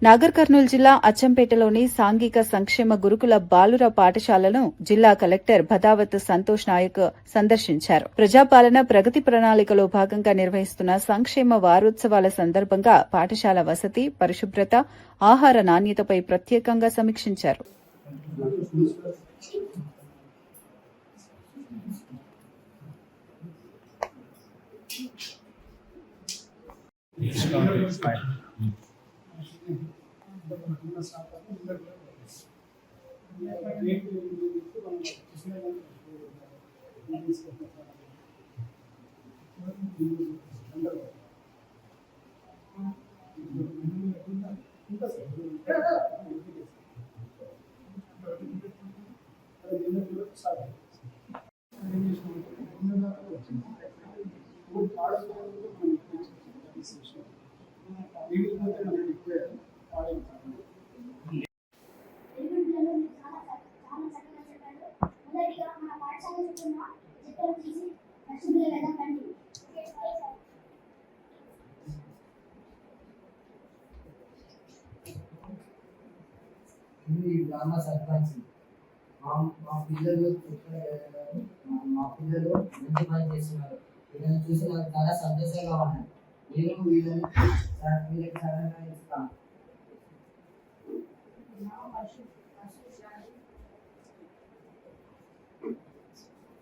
నాగర్ కర్నూలు జిల్లా అచ్చంపేటలోని సాంఘిక సంక్షేమ గురుకుల బాలుర పాఠశాలను జిల్లా కలెక్టర్ భదావత్ సంతోష్ నాయక్ సందర్శించారు. ప్రజాపాలన ప్రగతి ప్రణాళికలో భాగంగా నిర్వహిస్తున్న సంక్షేమ వారోత్సవాల సందర్భంగా పాఠశాల వసతి, పరిశుభ్రత, ఆహార నాణ్యతపై ప్రత్యేకంగా సమీక్షించారు. గ్రామ సర్పంచ్ మా పిల్లలు మంచి పని చేస్తున్నారు. వీళ్ళని చూసి నాకు చాలా సంతోషంగా ఉన్నాయి. నేను వీళ్ళకి సహాయంగా ఇస్తాను.